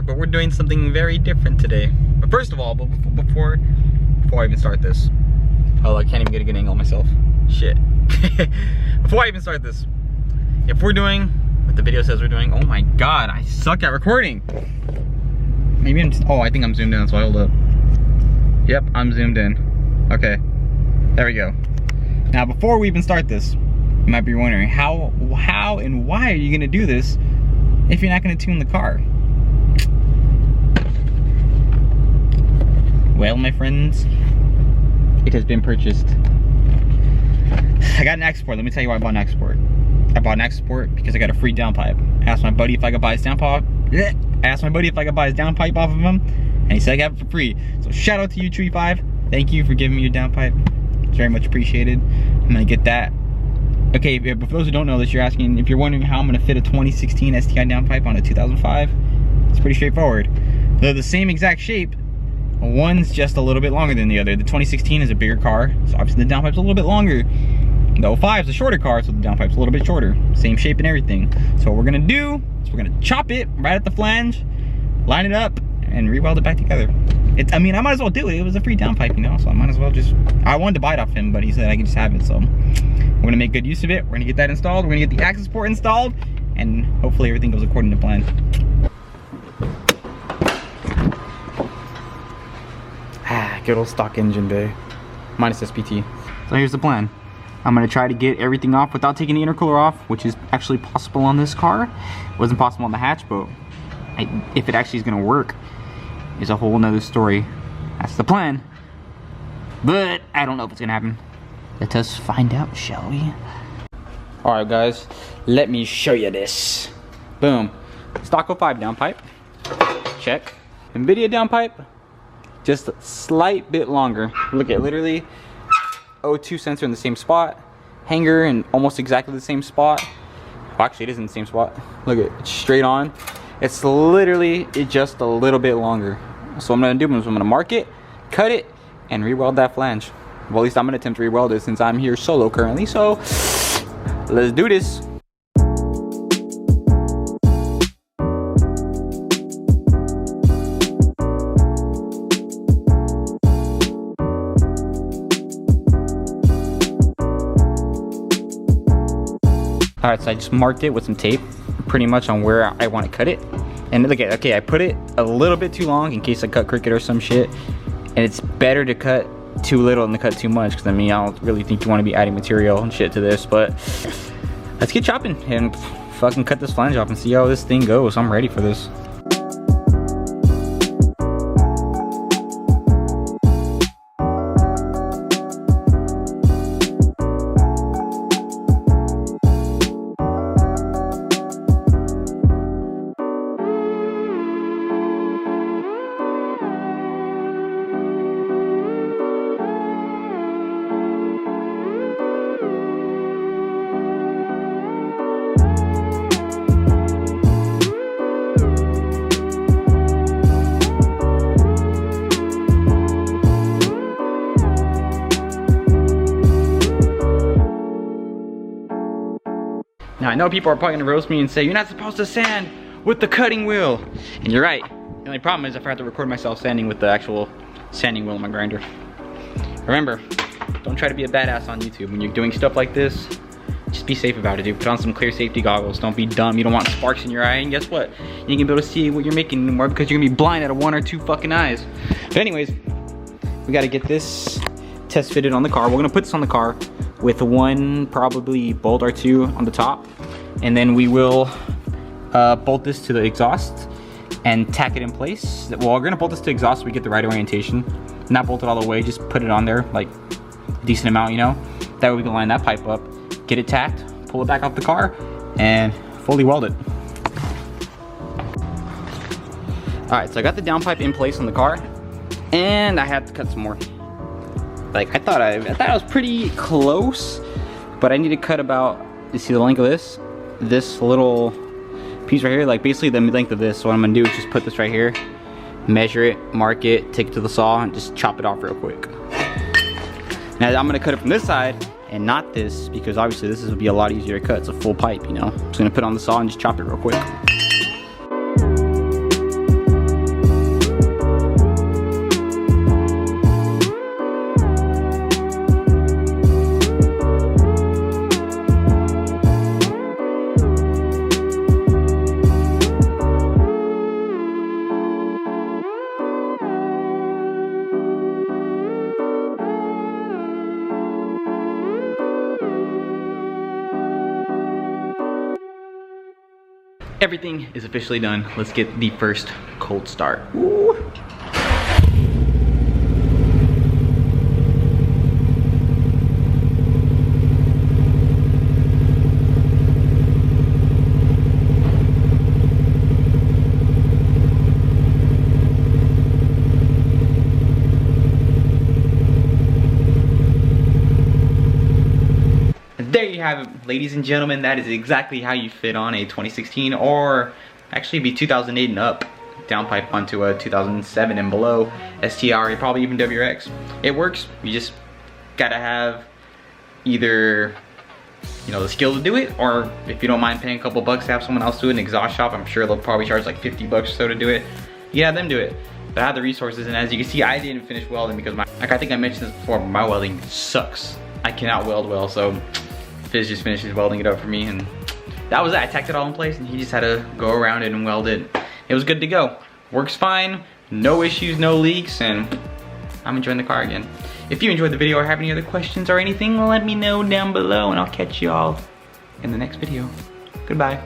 park, but we're doing something very different today. But first of all, before I even start this, oh, I can't even get a good angle myself. Shit. Before I even start this, if we're doing what the video says we're doing, oh my god, I suck at recording. Maybe I'm just, oh, I think I'm zoomed in, so I hold up. Yep, I'm zoomed in. Okay, there we go. Now, before we even start this, you might be wondering, how and why are you gonna do this if you're not gonna tune the car? Well, my friends, it has been purchased. I got an export. Let me tell you why I bought an export. I bought an export because I got a free downpipe. I asked my buddy if I could buy his downpipe. Off of him, and he said I got it for free. So shout out to you, Tree5. Thank you for giving me your downpipe. It's very much appreciated. I'm gonna get that. Okay, for those who don't know this, you're asking, if you're wondering how I'm gonna fit a 2016 STi downpipe on a 2005, it's pretty straightforward. They're the same exact shape. One's just a little bit longer than the other. The 2016 is a bigger car, so obviously the downpipe's a little bit longer. The 05 is a shorter car, so the downpipe's a little bit shorter. Same shape and everything. So what we're gonna do is we're gonna chop it right at the flange, line it up, and re-weld it back together. I mean, I might as well do it. It was a free downpipe, you know, so I might as well just, I wanted to buy it off him, but he said I could just have it, so we're gonna make good use of it. We're gonna get that installed. We're gonna get the access port installed, and hopefully everything goes according to plan. Good old stock engine bay, minus SPT. So here's the plan. I'm gonna try to get everything off without taking the intercooler off, which is actually possible on this car. It wasn't possible on the hatch, but if it actually is gonna work is a whole nother story. That's the plan, but I don't know if it's gonna happen. Let us find out, shall we? All right, guys, let me show you this. Boom, stock 05 downpipe, check. NVIDIA downpipe, just a slight bit longer. Look at literally O2 sensor in the same spot, hanger in almost exactly the same spot. Well, actually, it is in the same spot. Look at it, it's straight on. It's literally just a little bit longer. So what I'm gonna do is I'm gonna mark it, cut it, and re-weld that flange. Well, at least I'm gonna attempt to re-weld it since I'm here solo currently. So let's do this. All right, so I just marked it with some tape pretty much on where I want to cut it. And look at, okay, I put it a little bit too long in case I cut crooked or some shit. And it's better to cut too little than to cut too much, because I mean, I don't really think you want to be adding material and shit to this, but let's get chopping and fucking cut this flange off and see how this thing goes. I'm ready for this. Now I know people are probably gonna roast me and say, you're not supposed to sand with the cutting wheel. And you're right. The only problem is I forgot to record myself sanding with the actual sanding wheel on my grinder. Remember, don't try to be a badass on YouTube. When you're doing stuff like this, just be safe about it, dude. Put on some clear safety goggles. Don't be dumb. You don't want sparks in your eye. And guess what? You ain't gonna be able to see what you're making anymore because you're gonna be blind out of 1 or 2 fucking eyes. But anyways, we gotta get this test fitted on the car. We're gonna put this on the car with one probably bolt or 2 on the top, and then we will bolt this to the exhaust and tack it in place. Well, we're gonna bolt this to exhaust so we get the right orientation. Not bolt it all the way, just put it on there like a decent amount, you know. That way we can line that pipe up, get it tacked, pull it back off the car, and fully weld it. All right, so I got the downpipe in place on the car, and I had to cut some more. Like I thought I was pretty close, but I need to cut about, you see the length of this? This little piece right here, like basically the length of this. So what I'm gonna do is just put this right here, measure it, mark it, take it to the saw, and just chop it off real quick. Now I'm gonna cut it from this side and not this, because obviously this would be a lot easier to cut. It's a full pipe, you know. I'm just gonna put it on the saw and just chop it real quick. everything is officially done. Let's get the first cold start. Ooh. There you have it, ladies and gentlemen. That is exactly how you fit on a 2016 or actually be 2008 and up downpipe onto a 2007 and below STi, probably even WRX. It works. You just gotta have either, you know, the skill to do it, or if you don't mind paying a couple bucks to have someone else do it, an exhaust shop. I'm sure they'll probably charge like 50 bucks or so to do it. You have them do it. But I have the resources, and as you can see, I didn't finish welding because I think I mentioned this before, but my welding sucks. I cannot weld well, so Fizz just finishes welding it up for me, and that was it. I tacked it all in place, and he just had to go around it and weld it. It was good to go. Works fine, no issues, no leaks, and I'm enjoying the car again. If you enjoyed the video or have any other questions or anything, let me know down below, and I'll catch y'all in the next video. Goodbye.